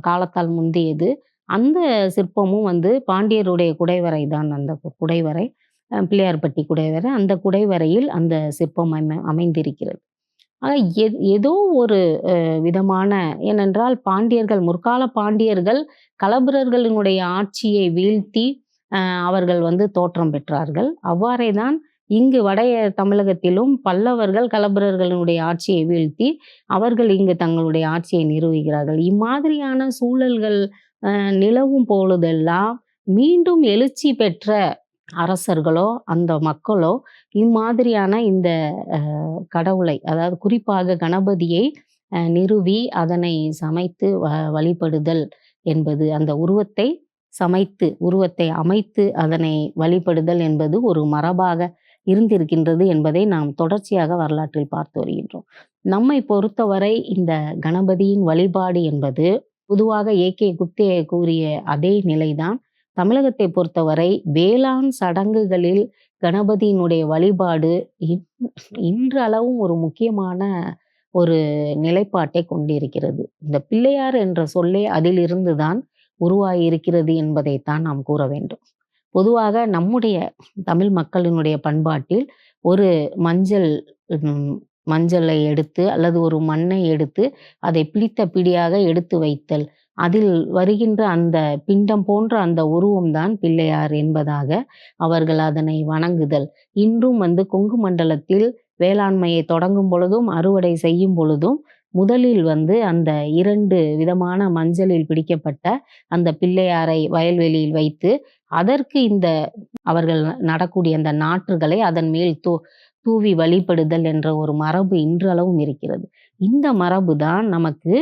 காலத்தால் முந்தியது. அந்த சிற்பமும் பாண்டியருடைய குடைவரை தான். அந்த குடைவரை பிள்ளையார்பட்டி குடைவரை. அந்த குடைவரையில் அந்த சிற்பம் அமைந்திருக்கிறது. ஆக ஏதோ ஒரு விதமான, ஏனென்றால் பாண்டியர்கள், முற்கால பாண்டியர்கள் களப்பிரர்களினுடைய ஆட்சியை வீழ்த்தி அவர்கள் தோற்றம் பெற்றார்கள். அவ்வாறே தான் இங்கு வட தமிழகத்திலும் பல்லவர்கள் களப்பிரர்களினுடைய ஆட்சியை வீழ்த்தி அவர்கள் இங்கு தங்களுடைய ஆட்சியை நிறுவுகிறார்கள். இம்மாதிரியான சூழல்கள் நிலவும் பொழுதெல்லாம் மீண்டும் எழுச்சி பெற்ற அரசர்களோ அந்த மக்களோ இம்மாதிரியான இந்த கடவுளை, அதாவது குறிப்பாக கணபதியை நிறுவி அதனை சமைத்து வழிபடுதல் என்பது, அந்த உருவத்தை அமைத்து அதனை வழிபடுதல் என்பது ஒரு மரபாக இருந்திருக்கின்றது என்பதை நாம் தொடர்ச்சியாக வரலாற்றில் பார்த்து வருகின்றோம். நம்மை பொறுத்தவரை இந்த கணபதியின் வழிபாடு என்பது பொதுவாக ஏகே குப்தே கூறிய அதே நிலைதான். தமிழகத்தை பொறுத்தவரை வேளாண் சடங்குகளில் கணபதியினுடைய வழிபாடு இன்றளவும் ஒரு முக்கியமான ஒரு நிலைப்பாட்டை கொண்டிருக்கிறது. இந்த பிள்ளையார் என்ற சொல்லே அதிலிருந்து தான் உருவாகியிருக்கிறது என்பதைத்தான் நாம் கூற வேண்டும். பொதுவாக நம்முடைய தமிழ் மக்களினுடைய பண்பாட்டில் ஒரு மஞ்சளை எடுத்து அல்லது ஒரு மண்ணை எடுத்து அதை பிடித்த பிடியாக எடுத்து வைத்தல், அதில் வருகின்ற அந்த பிண்டம் போன்ற அந்த உருவம்தான் பிள்ளையார் என்பதாக அவர்கள் அதனை வணங்குதல். இன்றும் கொங்கு மண்டலத்தில் வேளாண்மையை தொடங்கும் பொழுதும் அறுவடை செய்யும் பொழுதும் முதலில் அந்த 2 விதமான மஞ்சளில் பிடிக்கப்பட்ட அந்த பிள்ளையாரை வயல்வெளியில் வைத்து அதற்கு அவர்கள் நடக்கூடிய அந்த நாற்றுகளை அதன் மேல் தூவி வழிபடுதல் என்ற ஒரு மரபு இன்றளவும் இருக்கிறது. இந்த மரபு தான் நமக்கு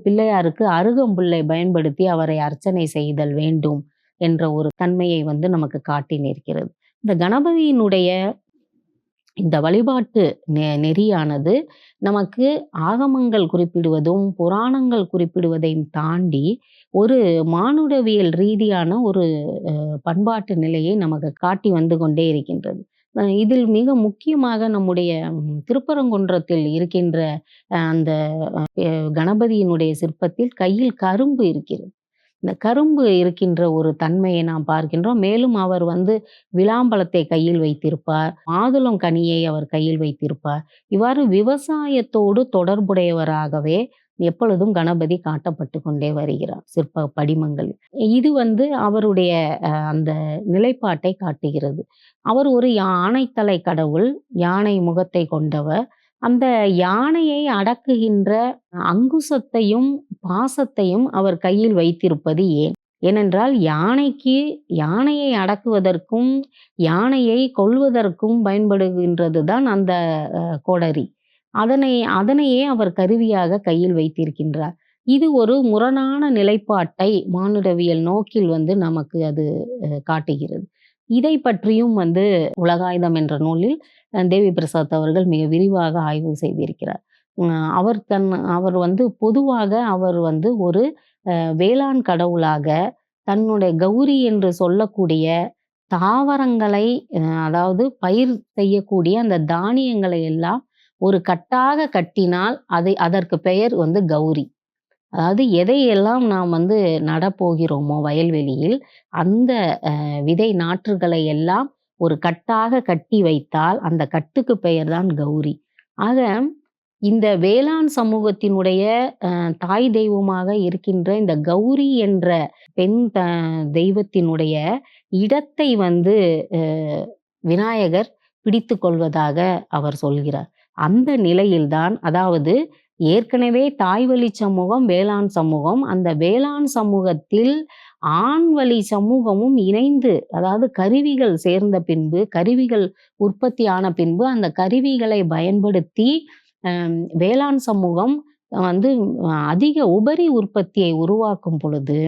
பிள்ளையாருக்கு அருகம்புல்லை பயன்படுத்தி அவரை அர்ச்சனை செய்தல் வேண்டும் என்ற ஒரு தன்மையை நமக்கு காட்டி நிற்கிறது. இந்த கணபதியினுடைய இந்த வழிபாட்டு நெறியானது நமக்கு ஆகமங்கள் குறிப்பிடுவதும் புராணங்கள் குறிப்பிடுவதையும் தாண்டி ஒரு மானுடவியல் ரீதியான ஒரு பண்பாட்டு நிலையை நமக்கு காட்டி கொண்டே இருக்கின்றது. இதில் மிக முக்கியமாக நம்முடைய திருப்பரங்குன்றத்தில் இருக்கின்ற அந்த கணபதியினுடைய சிற்பத்தில் கையில் கரும்பு இருக்கிறது. இந்த கரும்பு இருக்கின்ற ஒரு தன்மையை நாம் பார்க்கின்றோம். மேலும் அவர் விளாம்பழத்தை கையில் வைத்திருப்பார், மாதுளம் கனியை அவர் கையில் வைத்திருப்பார். இவ்வாறு விவசாயத்தோடு தொடர்புடையவராகவே எப்பொழுதும் கணபதி காட்டப்பட்டு கொண்டே வருகிறார் சிற்ப படிமங்களில். இது அவருடைய அந்த நிலைப்பாட்டை காட்டுகிறது. அவர் ஒரு யானைத்தலை கடவுள், யானை முகத்தை கொண்டவர். அந்த யானையை அடக்குகின்ற அங்குசத்தையும் பாசத்தையும் அவர் கையில் வைத்திருப்பது ஏன்? ஏனென்றால் யானையை அடக்குவதற்கும் யானையை கொல்வதற்கும் பயன்படுகின்றது தான் அந்த கோடரி. அதனையே அவர் கருவியாக கையில் வைத்திருக்கின்றார். இது ஒரு முரணான நிலைப்பாட்டை மானுடவியல் நோக்கில் நமக்கு அது காட்டுகிறது. இதை பற்றியும் உலகாயுதம் என்ற நூலில் தேவி பிரசாத் அவர்கள் மிக விரிவாக ஆய்வு செய்திருக்கிறார். அவர் பொதுவாக அவர் ஒரு வேளாண் கடவுளாக தன்னுடைய கௌரி என்று சொல்லக்கூடிய தாவரங்களை, அதாவது பயிர் செய்யக்கூடிய அந்த தானியங்களை எல்லாம் ஒரு கட்டாக கட்டினால் அதற்கு பெயர் கௌரி. அதாவது எதையெல்லாம் நாம் நடப்போகிறோமோ வயல்வெளியில் அந்த விதை நாற்றுகளை எல்லாம் ஒரு கட்டாக கட்டி வைத்தால் அந்த கட்டுக்கு பெயர் தான் கௌரி. ஆக இந்த வேளாண் சமூகத்தினுடைய தாய் தெய்வமாக இருக்கின்ற இந்த கௌரி என்ற பெண் தெய்வத்தினுடைய இடத்தை விநாயகர் பிடித்து கொள்வதாக அவர் சொல்கிறார். அந்த நிலையில்தான், அதாவது ஏற்கனவே தாய் வழி சமூகம் வேளாண் சமூகம், அந்த வேளாண் சமூகத்தில் ஆண் வழி சமூகமும் இணைந்து, அதாவது கருவிகள் சேர்ந்த பின்பு, கருவிகள் உற்பத்தி ஆன பின்பு அந்த கருவிகளை பயன்படுத்தி வேளாண் சமூகம் அதிக உபரி உற்பத்தியை உருவாக்கும் பொழுது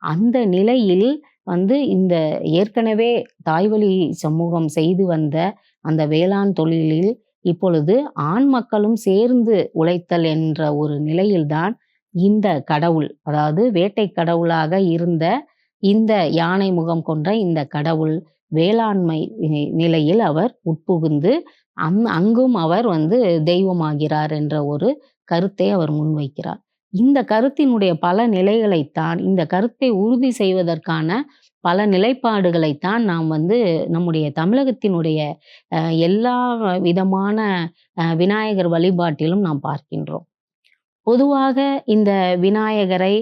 அந்த நிலையில் இந்த ஏற்கனவே தாய்வழி சமூகம் செய்து வந்த அந்த வேளாண் தொழிலில் இப்பொழுது ஆண் மக்களும் சேர்ந்து உழைத்தல் என்ற ஒரு நிலையில்தான் இந்த கடவுள், அதாவது வேட்டை கடவுளாக இருந்த இந்த யானை முகம் கொண்ட இந்த கடவுள் வேளாண்மை நிலையில் அவர் உட்புகுந்து அங்கும் அவர் தெய்வமாகிறார் என்ற ஒரு கருத்தை அவர் முன்வைக்கிறார். இந்த கருத்தினுடைய பல நிலைகளைத்தான், இந்த கருத்தை உறுதி செய்வதற்கான பல நிலைப்பாடுகளைத்தான் நாம் நம்முடைய தமிழகத்தினுடைய எல்லா விதமான விநாயகர் வழிபாட்டிலும் நாம் பார்க்கின்றோம். பொதுவாக இந்த விநாயகரை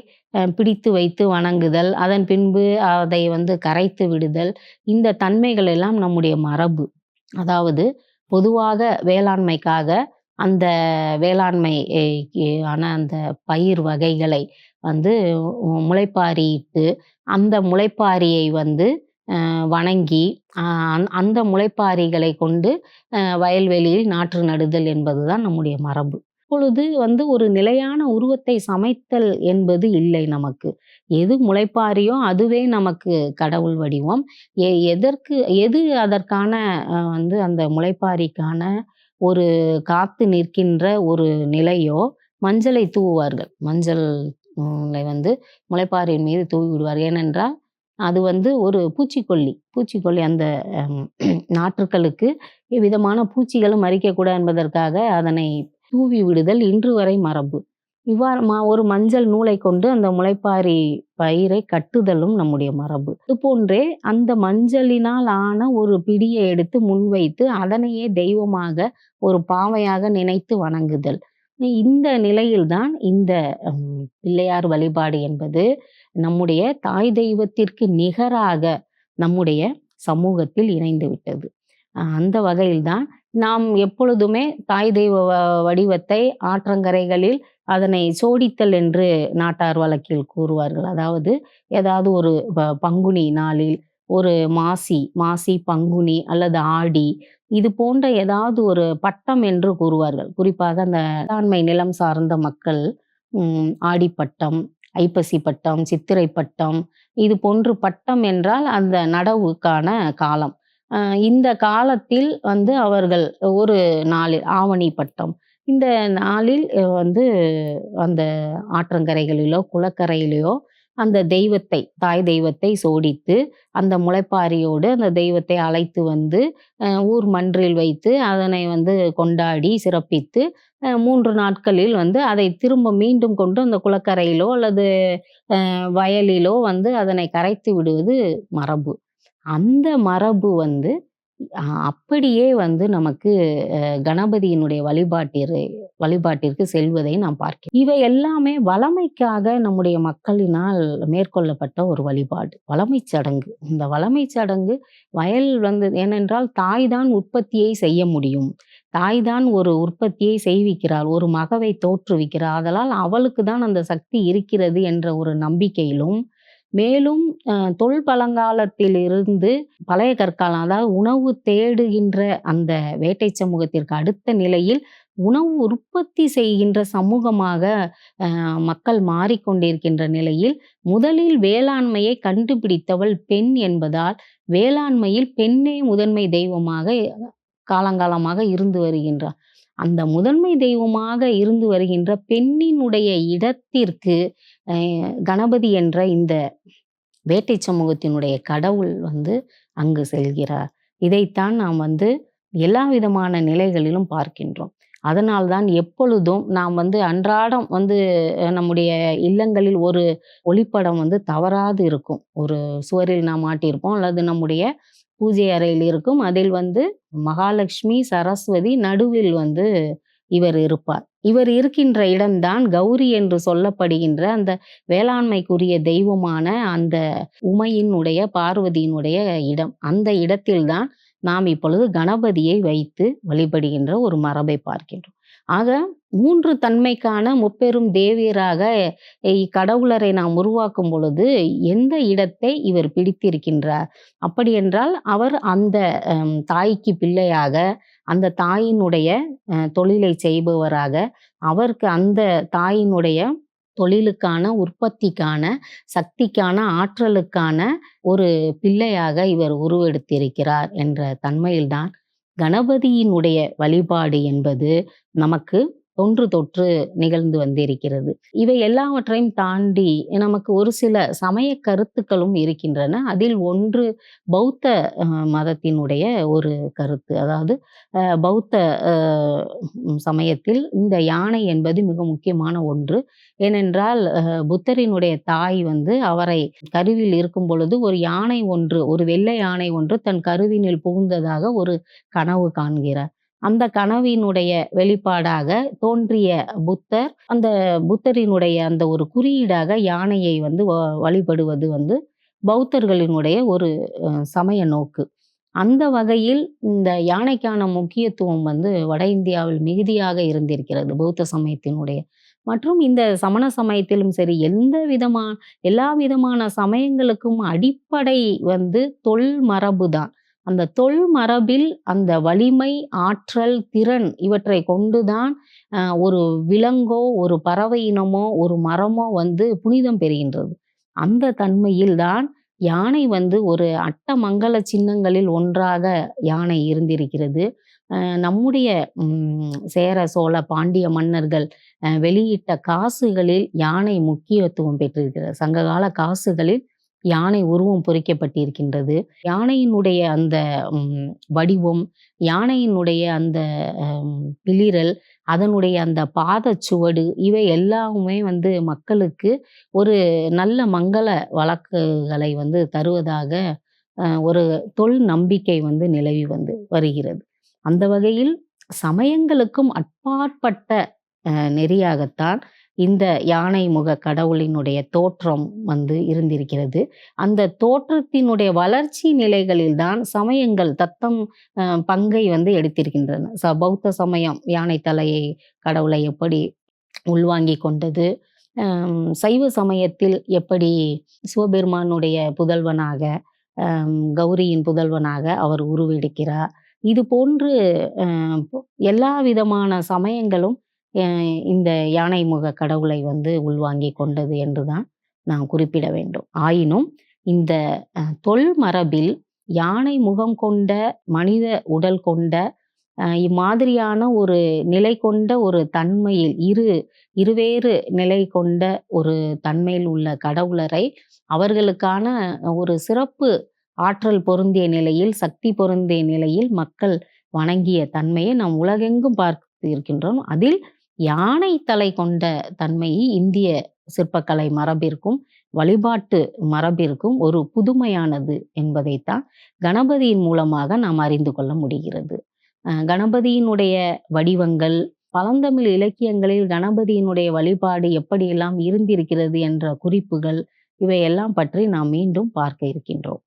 பிடித்து வைத்து வணங்குதல், அதன் பின்பு அதை கரைத்து விடுதல், இந்த தன்மைகள் எல்லாம் நம்முடைய மரபு. அதாவது பொதுவாக வேளாண்மைக்காக அந்த வேளாண்மை ஆன அந்த பயிர் வகைகளை முளைப்பாரியிட்டு அந்த முளைப்பாரியை வணங்கி அந்த முளைப்பாரிகளை கொண்டு வயல்வெளியில் நாற்று நடுதல் என்பதுதான் நம்முடைய மரபு. இப்பொழுது ஒரு நிலையான உருவத்தை சமைத்தல் என்பது இல்லை நமக்கு. எது முளைப்பாரியோ அதுவே நமக்கு கடவுள் வடிவம். எது அதற்கான அந்த முளைப்பாரிக்கான ஒரு காத்து நிற்கின்ற ஒரு நிலையோ மஞ்சளை தூவுவார்கள். மஞ்சள் முளைப்பாரியின் மீது தூவி விடுவார்கள். ஏனென்றால் அது ஒரு பூச்சிக்கொல்லி அந்த நாற்றுக்களுக்கு எவ்விதமான பூச்சிகளும் அரிக்கக்கூடாது என்பதற்காக அதனை தூவி விடுதல் இன்று வரை மரபு. இவ்வாறு ஒரு மஞ்சள் நூலை கொண்டு அந்த முளைப்பாரி பயிரை கட்டுதலும் நம்முடைய மரபு. இதுபோன்றே அந்த மஞ்சளினால் ஆன ஒரு பிடியை எடுத்து முன்வைத்து அதனையே தெய்வமாக ஒரு பாவையாக நினைத்து வணங்குதல். இந்த நிலையில்தான் இந்த பிள்ளையார் வழிபாடு என்பது நம்முடைய தாய் தெய்வத்திற்கு நிகராக நம்முடைய சமூகத்தில் இணைந்து விட்டது. அந்த வகையில்தான் நாம் எப்பொழுதுமே தாய் தெய்வ வடிவத்தை ஆற்றங்கரைகளில் அதனை சோடித்தல் என்று நாட்டார் வழக்கில் கூறுவார்கள். அதாவது ஏதாவது ஒரு பங்குனி நாளில், ஒரு மாசி பங்குனி அல்லது ஆடி, இது போன்ற ஏதாவது ஒரு பட்டம் என்று கூறுவார்கள். குறிப்பாக அந்த வேளாண்மை நிலம் சார்ந்த மக்கள் ஆடிப்பட்டம், ஐப்பசி பட்டம், சித்திரை பட்டம், இது போன்று பட்டம் என்றால் அந்த நடவுக்கான காலம். இந்த காலத்தில் அவர்கள் ஒரு நாளில் ஆவணி பட்டம், இந்த நாளில் அந்த ஆற்றங்கரைகளிலோ குளக்கரையிலோ அந்த தெய்வத்தை, தாய் தெய்வத்தை சோடித்து அந்த முளைப்பாரியோடு அந்த தெய்வத்தை அழைத்து ஊர் மன்றில் வைத்து அதனை கொண்டாடி சிறப்பித்து 3 நாட்களில் அதை திரும்ப மீண்டும் கொண்டு அந்த குளக்கரையிலோ அல்லது வயலிலோ அதனை கரைத்து விடுவது மரபு. அந்த மரபு அப்படியே நமக்கு கணபதியினுடைய வழிபாட்டிற்கு செல்வதை நாம் பார்க்கிறோம். இவை எல்லாமே வளமைக்காக நம்முடைய மக்களினால் மேற்கொள்ளப்பட்ட ஒரு வழிபாடு, வளமை சடங்கு. இந்த வளமை சடங்கு வயல் ஏனென்றால் தாய் தான் உற்பத்தியை செய்ய முடியும். தாய் தான் ஒரு உற்பத்தியை செய்விக்கிறாள், ஒரு மகவை தோற்றுவிக்கிறாள். அதனால் அவளுக்கு தான் அந்த சக்தி இருக்கிறது என்ற ஒரு நம்பிக்கையிலும், மேலும் தொல்பழங்காலத்திலிருந்து பழைய கற்காலம், அதாவது உணவு தேடுகின்ற அந்த வேட்டை சமூகத்திற்கு அடுத்த நிலையில் உணவு உற்பத்தி செய்கின்ற சமூகமாக மக்கள் மாறிக்கொண்டிருக்கின்ற நிலையில் முதலில் வேளாண்மையை கண்டுபிடித்தவள் பெண் என்பதால் வேளாண்மையில் பெண்ணே முதன்மை தெய்வமாக காலங்காலமாக இருந்து வருகின்றார். அந்த முதன்மை தெய்வமாக இருந்து வருகின்ற பெண்ணினுடைய இடத்திற்கு கணபதி என்ற இந்த வேட்டை சமூகத்தினுடைய கடவுள் அங்கு செல்கிறார். இதைத்தான் நாம் எல்லா விதமான நிலைகளிலும் பார்க்கின்றோம். அதனால்தான் எப்பொழுதும் நாம் அன்றாடம் நம்முடைய இல்லங்களில் ஒரு ஒளிப்படம் தவறாது இருக்கும். ஒரு சுவரில் நாம் மாட்டியிருப்போம் அல்லது நம்முடைய பூஜை அறையில் இருக்கும். அதில் மகாலட்சுமி, சரஸ்வதி, நடுவில் இவர் இருப்பார். இவர் இருக்கின்ற இடம்தான் கௌரி என்று சொல்லப்படுகின்ற அந்த வேளாண்மைக்குரிய தெய்வமான அந்த உமையினுடைய, பார்வதியினுடைய இடம். அந்த இடத்தில்தான் நாம் இப்பொழுது கணபதியை வைத்து வழிபடுகின்ற ஒரு மரபை பார்க்கின்றோம். ஆக 3 தன்மைக்கான முப்பெரும் தேவியராக இக்கடவுளரை நாம் உருவாக்கும் பொழுது எந்த இடத்தை இவர் பிடித்திருக்கின்றார்? அப்படி என்றால் அவர் அந்த தாய்க்கு பிள்ளையாக, அந்த தாயினுடைய தொழிலை செய்பவராக, அவருக்கு அந்த தாயினுடைய தொழிலுக்கான, உற்பத்திக்கான, சக்திக்கான, ஆற்றலுக்கான ஒரு பிள்ளையாக இவர் உருவெடுத்திருக்கிறார் என்ற தன்மையில்தான் கணபதியினுடைய வழிபாடு என்பது நமக்கு தொன்று தொற்று நிகழ்ந்து வந்திருக்கிறது. இவை எல்லாவற்றையும் தாண்டி நமக்கு ஒரு சில சமய கருத்துக்களும் இருக்கின்றன. அதில் ஒன்று பௌத்த மதத்தினுடைய ஒரு கருத்து. அதாவது பௌத்த அ சமயத்தில் இந்த யானை என்பது மிக முக்கியமான ஒன்று. ஏனென்றால் புத்தரினுடைய தாய் அவரை கருவில் இருக்கும் பொழுது ஒரு யானை ஒன்று, ஒரு வெள்ளை யானை ஒன்று தன் கருவினில் புகுந்ததாக ஒரு கனவு காண்கிறார். அந்த கனவினுடைய வெளிப்பாடாக தோன்றிய புத்தர், அந்த புத்தரினுடைய அந்த ஒரு குறியீடாக யானையை வழிபடுவது பௌத்தர்களினுடைய ஒரு சமய நோக்கு. அந்த வகையில் இந்த யானைக்கான முக்கியத்துவம் வட இந்தியாவில் மிகுதியாக இருந்திருக்கிறது பௌத்த சமயத்தினுடைய. மற்றும் இந்த சமண சமயத்திலும் சரி, எல்லா விதமான சமயங்களுக்கும் அடிப்படை தொல் மரபு தான். அந்த தொல் மரபில் அந்த வலிமை, ஆற்றல், திறன் இவற்றை கொண்டுதான் ஒரு விலங்கோ, ஒரு பறவை இனமோ, ஒரு மரமோ புனிதம் பெறுகின்றது. அந்த தன்மையில் தான் யானை ஒரு அட்டமங்கல சின்னங்களில் ஒன்றாக யானை இருந்திருக்கிறது. நம்முடைய சேர, சோழ, பாண்டிய மன்னர்கள் வெளியிட்ட காசுகளில் யானை முக்கியத்துவம் பெற்றிருக்கிறது. சங்ககால காசுகளில் யானை உருவம் பொறிக்கப்பட்டிருக்கின்றது. யானையினுடைய அந்த வடிவம், யானையினுடைய அந்த பிளிரல், அதனுடைய அந்த பாதச்சுவடு இவை எல்லாமே மக்களுக்கு ஒரு நல்ல மங்கள வழக்குகளை தருவதாக ஒரு தொல் நம்பிக்கை நிலவி வருகிறது. அந்த வகையில் சமயங்களுக்கும் அப்பாற்பட்ட நெறியாகத்தான் இந்த யானை முக கடவுளினுடைய தோற்றம் இருந்திருக்கிறது. அந்த தோற்றத்தினுடைய வளர்ச்சி நிலைகளில் தான் சமயங்கள் தத்தம் பங்கை எடுத்திருக்கின்றன. பௌத்த சமயம் யானை தலையை கடவுளை எப்படி உள்வாங்கி கொண்டது, சைவ சமயத்தில் எப்படி சிவபெருமானுடைய புதல்வனாக, கௌரியின் புதல்வனாக அவர் உருவெடுக்கிறார். இது போன்று எல்லா விதமான சமயங்களும் இந்த யானை முக கடவுளை உள்வாங்கி கொண்டது என்றுதான் நாம் குறிப்பிட வேண்டும். ஆயினும் இந்த தொல் மரபில் யானை முகம் கொண்ட, மனித உடல் கொண்ட, இம்மாதிரியான ஒரு நிலை கொண்ட ஒரு தன்மையில் இருவேறு நிலை கொண்ட ஒரு தன்மையில் உள்ள கடவுளரை அவர்களுக்கான ஒரு சிறப்பு ஆற்றல் பொருந்திய நிலையில், சக்தி பொருந்திய நிலையில் மக்கள் வணங்கிய தன்மையை நாம் உலகெங்கும் பார்த்து இருக்கின்றோம். அதில் யானை தலை கொண்ட தன்மை இந்திய சிற்பக்கலை மரபிற்கும் வழிபாட்டு மரபிற்கும் ஒரு புதுமையானது என்பதைத்தான் கணபதியின் மூலமாக நாம் அறிந்து கொள்ள முடிகிறது. கணபதியினுடைய வடிவங்கள், பழந்தமிழ் இலக்கியங்களில் கணபதியினுடைய வழிபாடு எப்படியெல்லாம் இருந்திருக்கிறது என்ற குறிப்புகள் இவையெல்லாம் பற்றி நாம் மீண்டும் பார்க்க இருக்கின்றோம்.